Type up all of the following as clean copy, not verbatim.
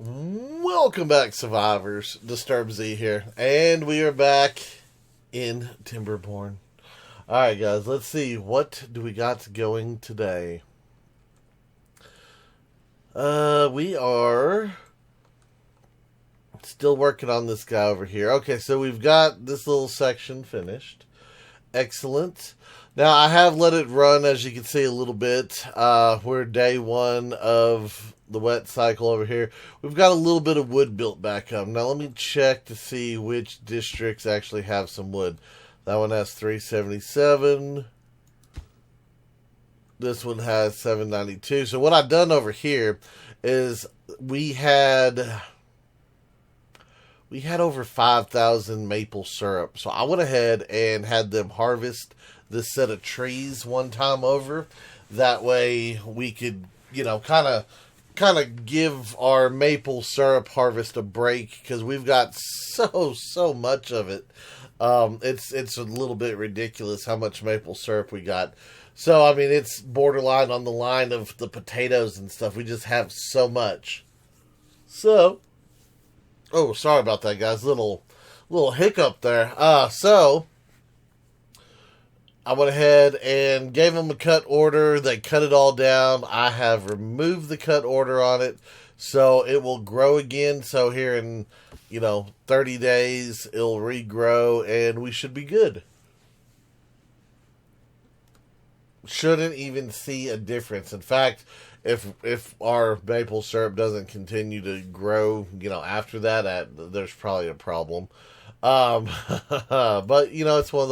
Welcome back, survivors. Disturb Z here, and we are back in Timberborn. Alright, guys, let's see. What do we got going today? We are still working on this guy over here. Okay, so we've got this little section finished. Excellent. Now, I have let it run, as you can see, a little bit. We're day one of the wet cycle over here. We've got a little bit of wood built back up. Now, let me check to see which districts actually have some wood. That one has 377. This one has 792. So what I've done over here is we had over 5,000 maple syrup. So I went ahead and had them harvest this set of trees one time over. That way we could, kind of give our maple syrup harvest a break, because we've got so much of it. It's a little bit ridiculous how much maple syrup we got. So, I mean, it's borderline on the line of the potatoes and stuff. We just have so much. So, oh, sorry about that, guys. Little hiccup there. So, I went ahead and gave them a cut order. They cut it all down. I have removed the cut order on it, so it will grow again. So here in, 30 days, it'll regrow, and we should be good. Shouldn't even see a difference. In fact, if our maple syrup doesn't continue to grow, after that, there's probably a problem. But, it's one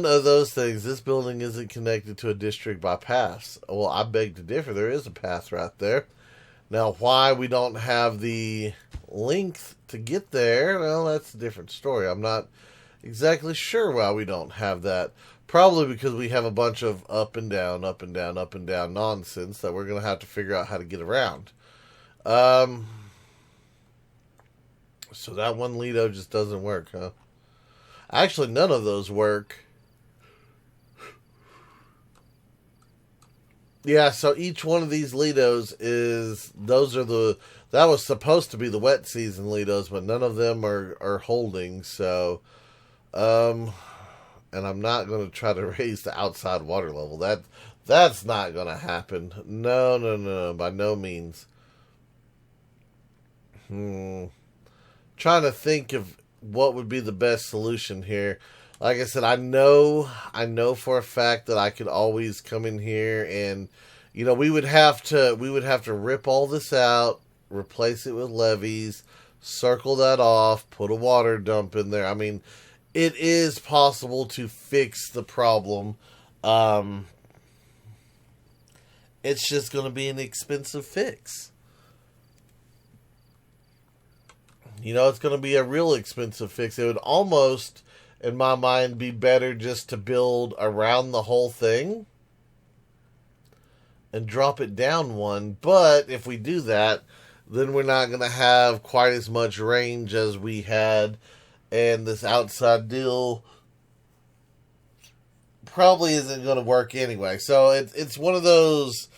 of those things. This building isn't connected to a district by paths. Well, I beg to differ. There is a path right there. Now, why we don't have the length to get there, well, that's a different story. I'm not exactly sure why we don't have that. Probably because we have a bunch of up and down nonsense that we're going to have to figure out how to get around. So that one Lido just doesn't work, huh? Actually, none of those work. Yeah, so each one of these Lidos that was supposed to be the wet season Lidos, but none of them are holding, so, and I'm not going to try to raise the outside water level. That's not going to happen. No, by no means. Trying to think of what would be the best solution here. Like I said, I know for a fact that I could always come in here and, we would have to rip all this out, replace it with levees, circle that off, put a water dump in there. I mean, it is possible to fix the problem. It's just going to be an expensive fix. It's going to be a real expensive fix. It would almost, in my mind, be better just to build around the whole thing and drop it down one. But if we do that, then we're not going to have quite as much range as we had, and this outside deal probably isn't going to work anyway. So it's one of those,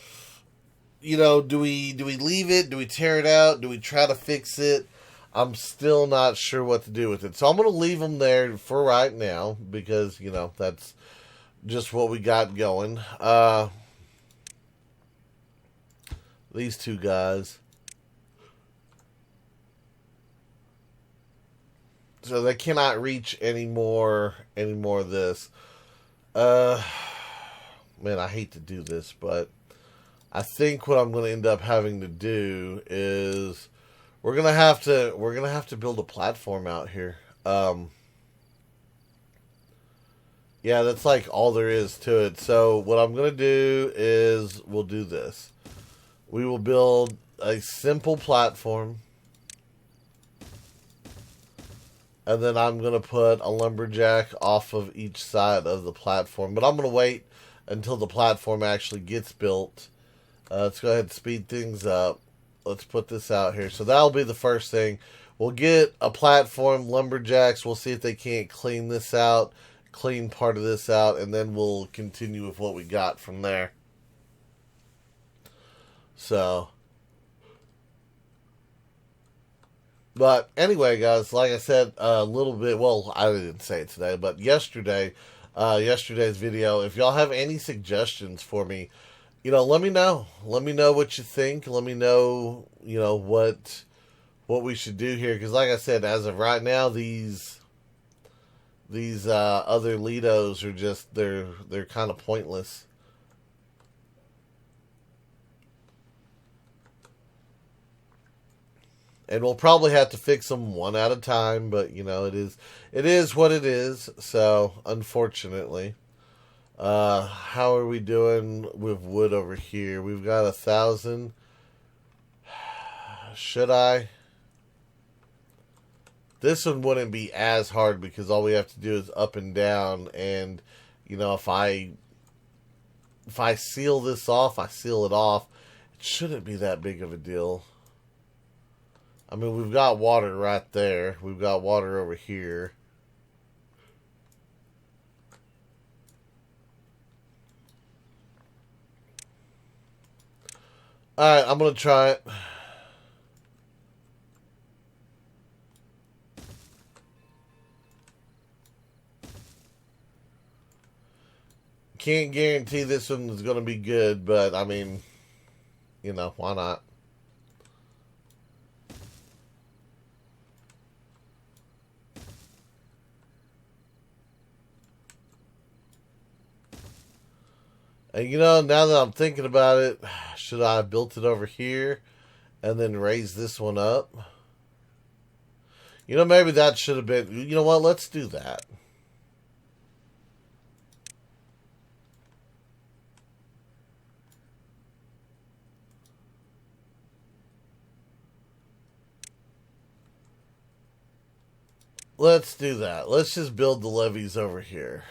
do we leave it? Do we tear it out? Do we try to fix it? I'm still not sure what to do with it. So I'm going to leave them there for right now, because, that's just what we got going. These two guys. So they cannot reach any more of this. Man, I hate to do this, but I think what I'm going to end up having to do is we're gonna have to build a platform out here. Yeah, that's like all there is to it. So what I'm gonna do is we'll do this. We will build a simple platform, and then I'm gonna put a lumberjack off of each side of the platform. But I'm gonna wait until the platform actually gets built. Let's go ahead and speed things up. Let's put this out here. So that'll be the first thing. We'll get a platform, lumberjacks. We'll see if they can't clean this out, clean part of this out, and then we'll continue with what we got from there. So, But anyway, guys, like I said, a little bit. Well, I didn't say it today, but yesterday, yesterday's video. If y'all have any suggestions for me, let me know. Let me know what you think. Let me know, what we should do here. Because, like I said, as of right now, these other Lidos are just they're kind of pointless. And we'll probably have to fix them one at a time, but it is what it is. So unfortunately, how are we doing with wood over here? We've got 1,000. Should I? This one wouldn't be as hard because all we have to do is up and down, and if I seal this off, I seal it off. It shouldn't be that big of a deal. I mean, we've got water right there. We've got water over here. Alright, I'm going to try it. Can't guarantee this one is going to be good, but I mean, why not? And now that I'm thinking about it, should I have built it over here and then raise this one up? Maybe that should have been, you know what, let's do that. Let's do that. Let's just build the levees over here.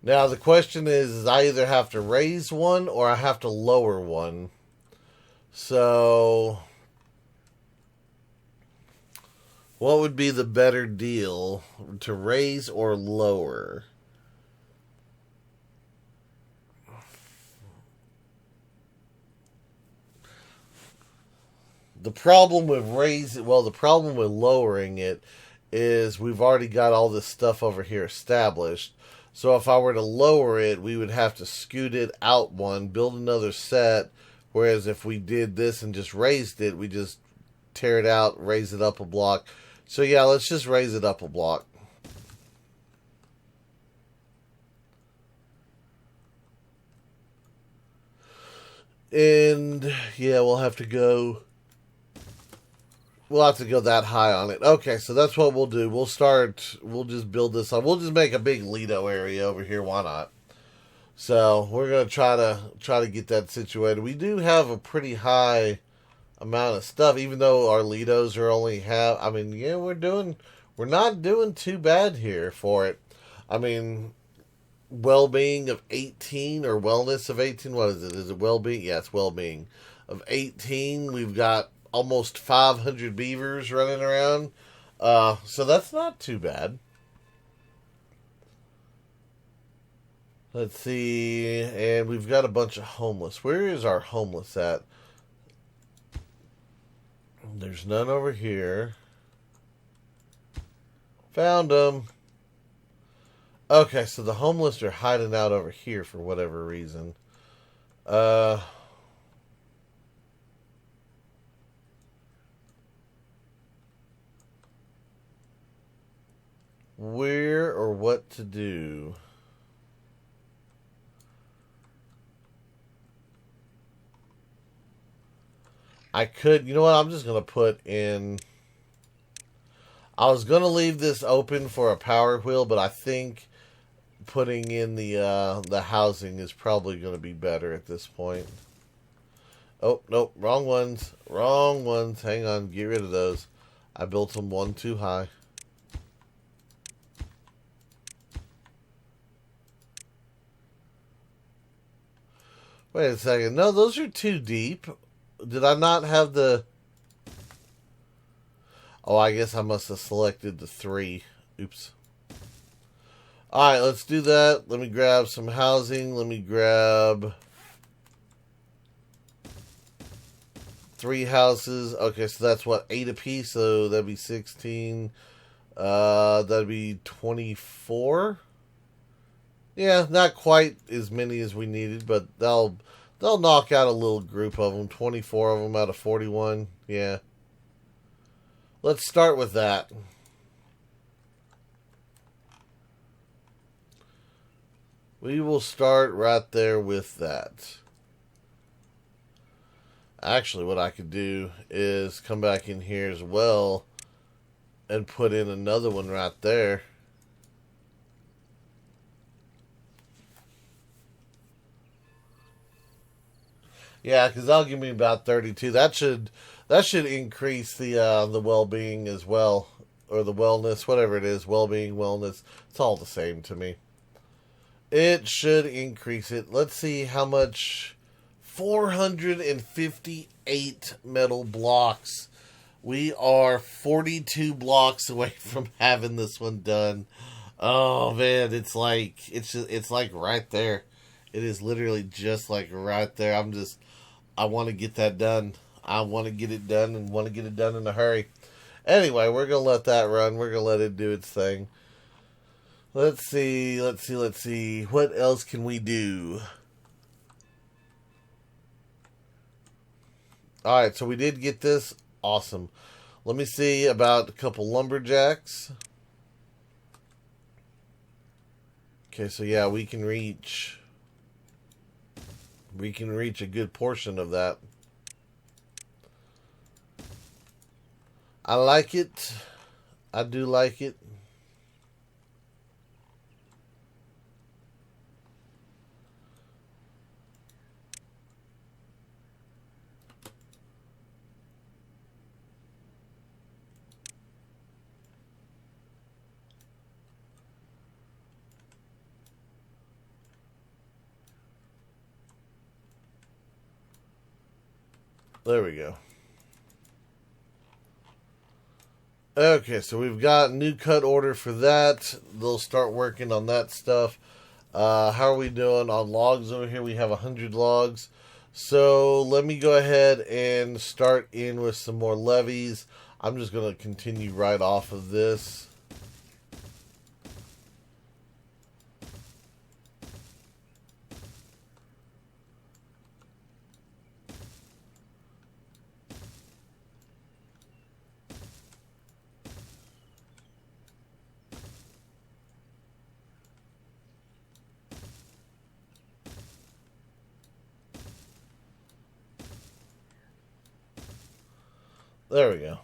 Now, the question is I either have to raise one or I have to lower one. So, what would be the better deal, to raise or lower? The problem with lowering it is we've already got all this stuff over here established. So if I were to lower it, we would have to scoot it out one, build another set. Whereas if we did this and just raised it, we just tear it out, raise it up a block. So yeah, let's just raise it up a block. And yeah, we'll have to go that high on it. Okay, so that's what we'll do. We'll just build this up. We'll just make a big Lido area over here. Why not? So we're gonna try to get that situated. We do have a pretty high amount of stuff, even though our Lidos are only half. I mean, yeah, we're not doing too bad here for it. I mean, well-being of 18 or wellness of 18. What is it? Is it well-being? Yeah, it's well-being of 18. We've got almost 500 beavers running around. So that's not too bad. Let's see. And we've got a bunch of homeless. Where is our homeless at? There's none over here. Found them. Okay, so the homeless are hiding out over here for whatever reason. Where or what to do? I could, you know what, I'm just going to put in... I was going to leave this open for a power wheel, but I think putting in the housing is probably going to be better at this point. Oh, nope, wrong ones. Wrong ones. Hang on, get rid of those. I built them one too high. Wait a second. No, those are too deep. Did I not have the... Oh, I guess I must have selected the 3. Oops. Alright, let's do that. Let me grab some housing. Let me grab 3 houses. Okay, so that's what, 8 apiece. So that'd be 16. That'd be 24. Yeah, not quite as many as we needed, but they'll knock out a little group of them. 24 of them out of 41. Yeah. Let's start with that. We will start right there with that. Actually, what I could do is come back in here as well and put in another one right there. Yeah, because that'll give me about 32. That should increase the well-being as well, or the wellness, whatever it is, well-being, wellness. It's all the same to me. It should increase it. Let's see how much. 458 metal blocks. We are 42 blocks away from having this one done. Oh man, it's like right there. It is literally just like right there. I want to get that done. I want to get it done and want to get it done in a hurry. Anyway, we're going to let that run. We're going to let it do its thing. Let's see. What else can we do? Alright, so we did get this. Awesome. Let me see about a couple lumberjacks. Okay, so yeah, we can reach a good portion of that. I like it. I do like it. There we go. Okay, so we've got a new cut order for that. They'll start working on that stuff. How are we doing on logs over here? We have 100 logs. So let me go ahead and start in with some more levees. I'm just going to continue right off of this. There we go.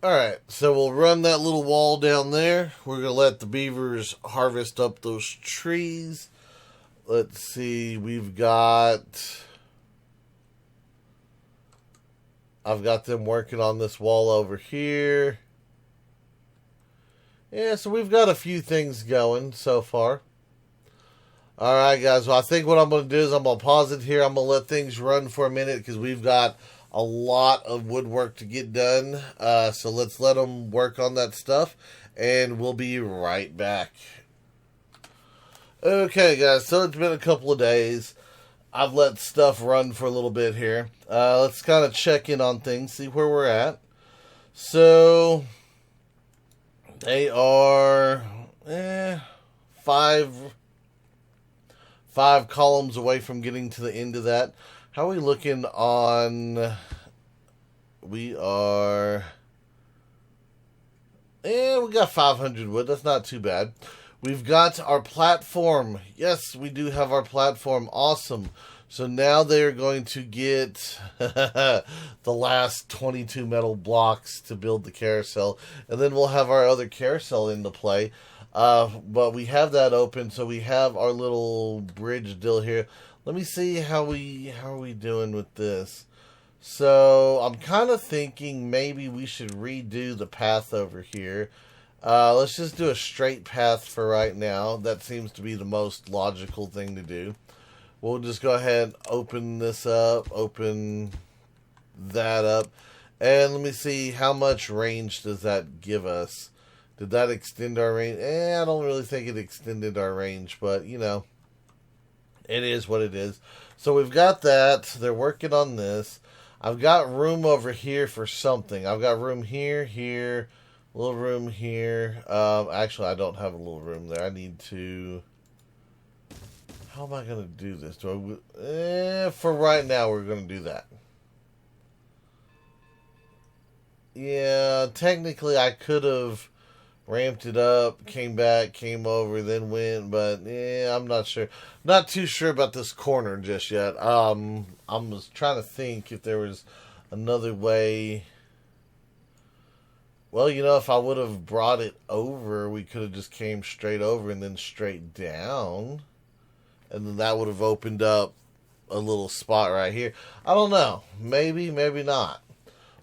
Alright, so we'll run that little wall down there. We're going to let the beavers harvest up those trees. Let's see, I've got them working on this wall over here. Yeah, so we've got a few things going so far. Alright, guys. Well, I think what I'm going to do is I'm going to pause it here. I'm going to let things run for a minute because we've got a lot of woodwork to get done. So let's let them work on that stuff, and we'll be right back. Okay, guys. So it's been a couple of days. I've let stuff run for a little bit here. Let's kind of check in on things, see where we're at. So they are five columns away from getting to the end of that. How are we looking on? We are. We got 500 wood. That's not too bad. We've got our platform. Yes, we do have our platform. Awesome. So now they're going to get the last 22 metal blocks to build the carousel. And then we'll have our other carousel into play. But we have that open, so we have our little bridge deal here. Let me see how are we doing with this. So I'm kind of thinking maybe we should redo the path over here. Let's just do a straight path for right now. That seems to be the most logical thing to do. We'll just go ahead and open this up, open that up, and let me see how much range does that give us. Did that extend our range? I don't really think it extended our range, but you know, it is what it is. So we've got that. They're working on this. I've got room over here for something. I've got room here, here, a little room here. Actually, I don't have a little room there. I need to. How am I going to do this? For right now, we're going to do that. Yeah, technically, I could have ramped it up, came back, came over, then went, but yeah, I'm not sure. Not too sure about this corner just yet. I was trying to think if there was another way. Well, you know, if I would have brought it over, we could have just came straight over and then straight down. And then that would have opened up a little spot right here. I don't know. Maybe, maybe not.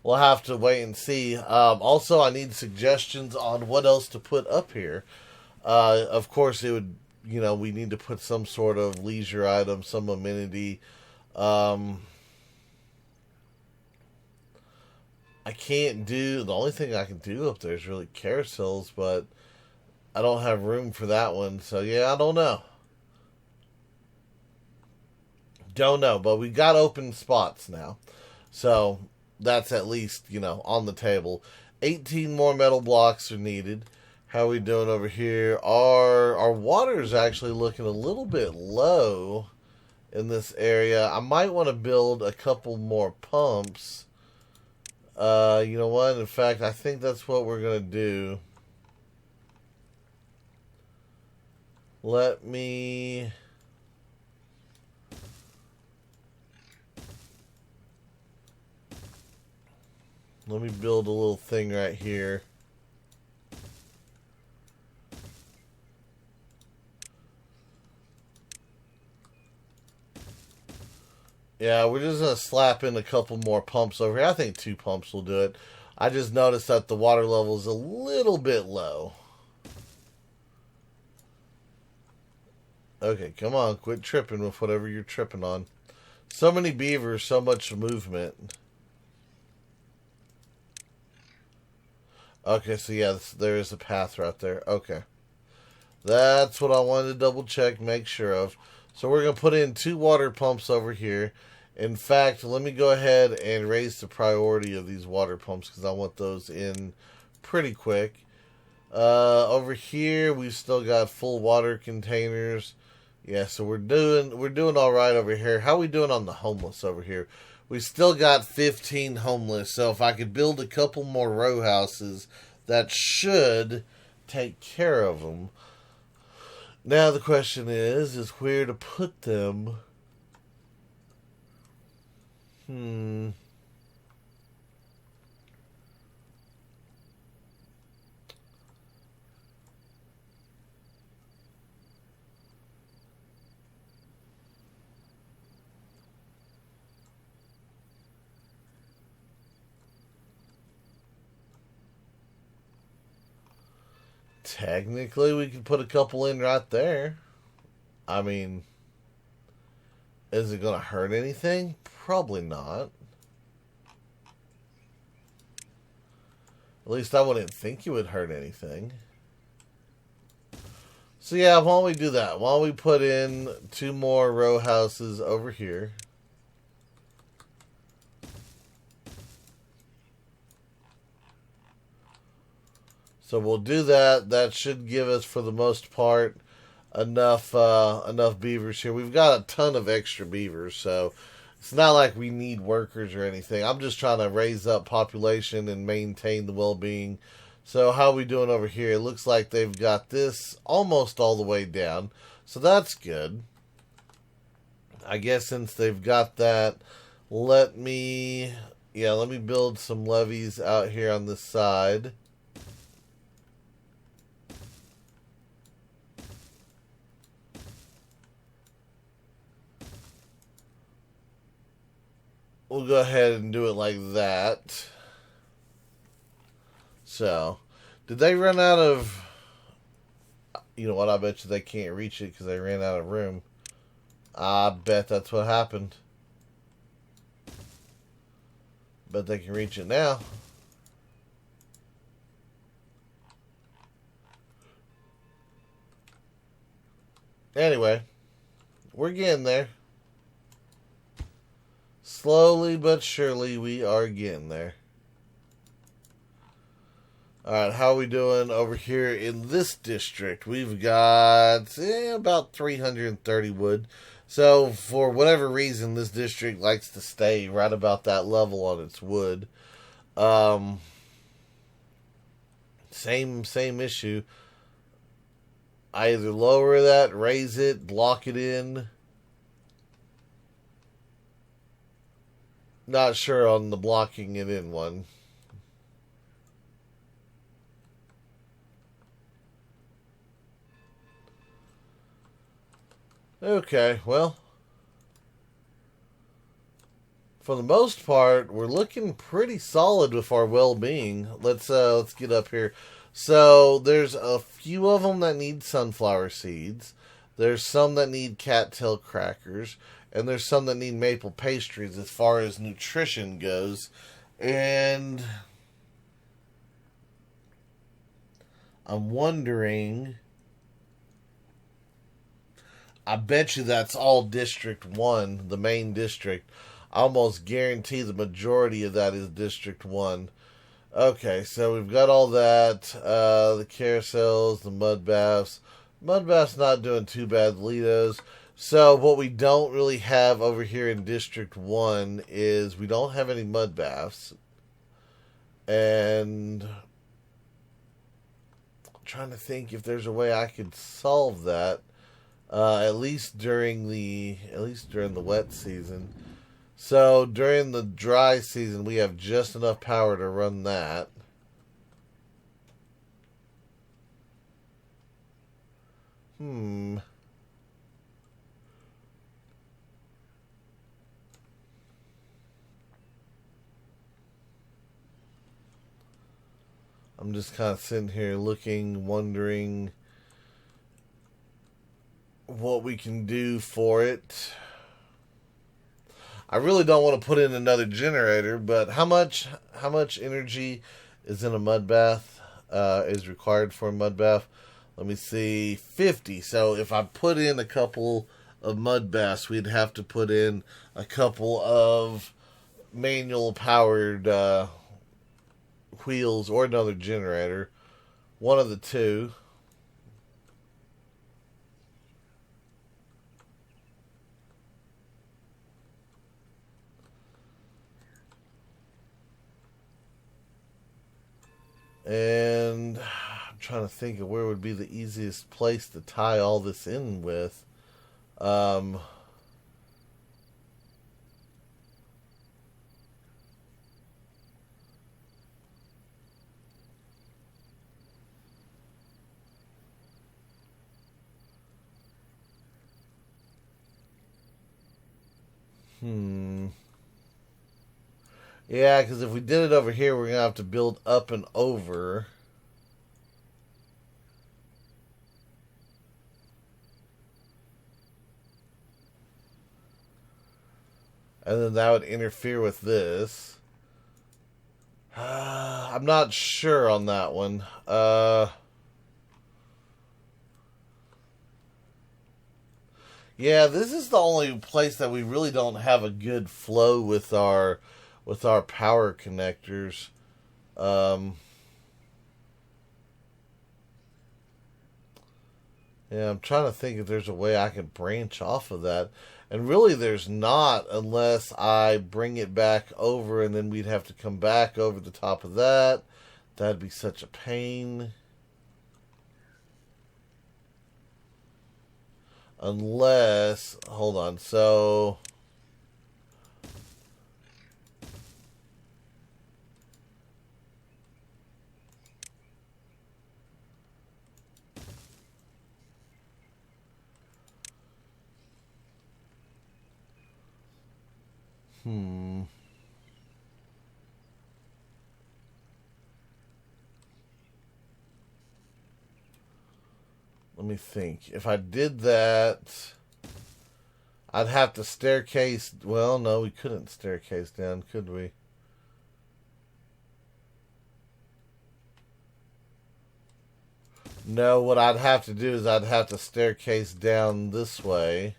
We'll have to wait and see. Also, I need suggestions on what else to put up here. Of course, it would, you know, we need to put some sort of leisure item, some amenity. I can't do, the only thing I can do up there is really carousels, but I don't have room for that one. So, yeah, I don't know. Don't know, but we got open spots now. So that's at least, you know, on the table. 18 more metal blocks are needed. How are we doing over here? Our water is actually looking a little bit low in this area. I might want to build a couple more pumps. You know what? In fact, I think that's what we're going to do. Let me build a little thing right here. Yeah, we're just going to slap in a couple more pumps over here. I think 2 pumps will do it. I just noticed that the water level is a little bit low. Okay, come on. Quit tripping with whatever you're tripping on. So many beavers, so much movement. Okay, so yeah, there is a path right there. Okay. That's what I wanted to double check, make sure of. So we're going to put in 2 water pumps over here. In fact, let me go ahead and raise the priority of these water pumps because I want those in pretty quick. Over here, we've still got full water containers. Yeah, so we're doing all right over here. How are we doing on the homeless over here? We still got 15 homeless. So if I could build a couple more row houses, that should take care of them. Now the question is where to put them. Technically, we could put a couple in right there. I mean, is it going to hurt anything? Probably not. At least I wouldn't think it would hurt anything. So yeah, why don't we do that? Why don't we put in 2 more row houses over here? So we'll do that. That should give us, for the most part, enough beavers here. We've got a ton of extra beavers, so it's not like we need workers or anything. I'm just trying to raise up population and maintain the well-being. So how are we doing over here? It looks like they've got this almost all the way down. So that's good. I guess since they've got that, let me build some levees out here on this side. we'll go ahead and do it like that. So, did they run out of... You know what, I bet you they can't reach it because they ran out of room. I bet that's what happened. Bet they can reach it now. Anyway, we're getting there. Slowly but surely we are getting there. Alright, how are we doing over here in this district? We've got about 330 wood. So, for whatever reason, this district likes to stay right about that level on its wood. Same issue. I either lower that, raise it, block it in. Not sure on the blocking it in one. Okay, well, for the most part, we're looking pretty solid with our well-being. Let's get up here. So there's a few of them that need sunflower seeds. There's some that need cattail crackers, and there's some that need maple pastries as far as nutrition goes. And I'm wondering, I bet you that's all District 1, the main district. I almost guarantee the majority of that is District 1. Okay, so we've got all that. The carousels, the mud baths. Mud baths not doing too bad, Litos. So what we don't really have over here in District 1 is we don't have any mud baths. And I'm trying to think if there's a way I could solve that. At least during the wet season. So during the dry season, we have just enough power to run that. I'm just kind of sitting here looking, wondering what we can do for it. I really don't want to put in another generator, but how much energy is in a mud bath? Is required for a mud bath? Let me see, 50. So if I put in a couple of mud baths, we'd have to put in a couple of manual powered wheels or another generator. One of the two. And I'm trying to think of where would be the easiest place to tie all this in with. Yeah, because if we did it over here, we're going to have to build up and over. And then that would interfere with this. I'm not sure on that one. Yeah, this is the only place that we really don't have a good flow with our power connectors. Yeah, I'm trying to think if there's a way I can branch off of that. And really there's not, unless I bring it back over and then we'd have to come back over the top of that. That'd be such a pain. Unless, hold on, so... let me think. If I did that, I'd have to staircase. Well, no, we couldn't staircase down, could we? No, what I'd have to do is I'd have to staircase down this way.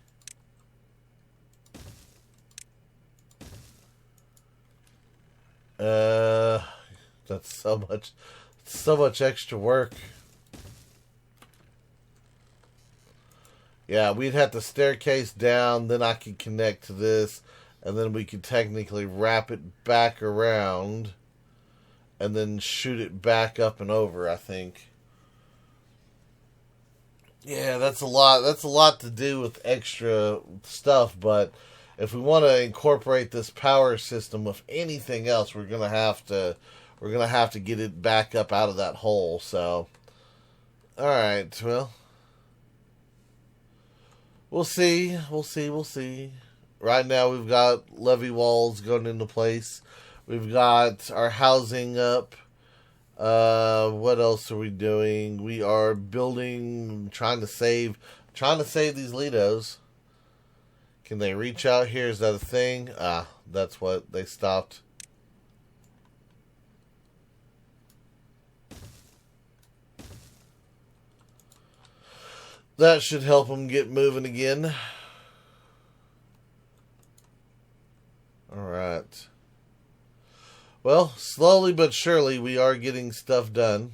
That's so much extra work. Yeah, we'd have to staircase down, then I could connect to this, and then we could technically wrap it back around, and then shoot it back up and over, I think. Yeah, that's a lot. That's a lot to do with extra stuff, but if we want to incorporate this power system with anything else, we're gonna have to get it back up out of that hole. So, all right, well, we'll see. We'll see. We'll see. Right now, we've got levee walls going into place. We've got our housing up. What else are we doing? We are building, trying to save these Lidos. Can they reach out here? Is that a thing? Ah, that's what they stopped. That should help them get moving again. All right. Well, slowly but surely, we are getting stuff done.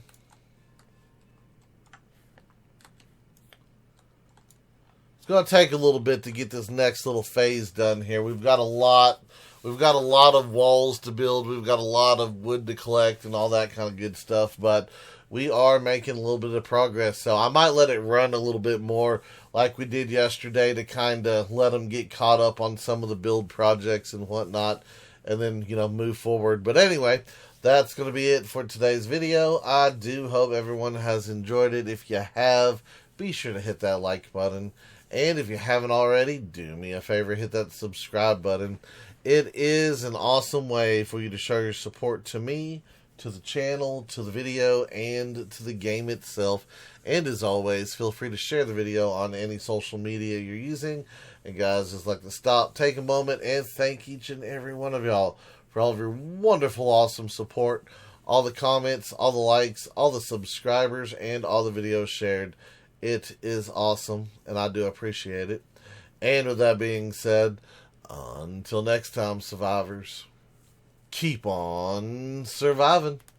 It's going to take a little bit to get this next little phase done here. We've got a lot of walls to build. We've got a lot of wood to collect and all that kind of good stuff. But we are making a little bit of progress. So I might let it run a little bit more like we did yesterday to kind of let them get caught up on some of the build projects and whatnot. And then, move forward. But anyway, that's going to be it for today's video. I do hope everyone has enjoyed it. If you have, be sure to hit that like button. And if you haven't already, do me a favor, hit that subscribe button. It is an awesome way for you to show your support to me, to the channel, to the video, and to the game itself. And as always, feel free to share the video on any social media you're using. And guys, just like to stop, take a moment, and thank each and every one of y'all for all of your wonderful, awesome support, all the comments, all the likes, all the subscribers, and all the videos shared. It is awesome, and I do appreciate it. And with that being said, until next time, survivors, keep on surviving.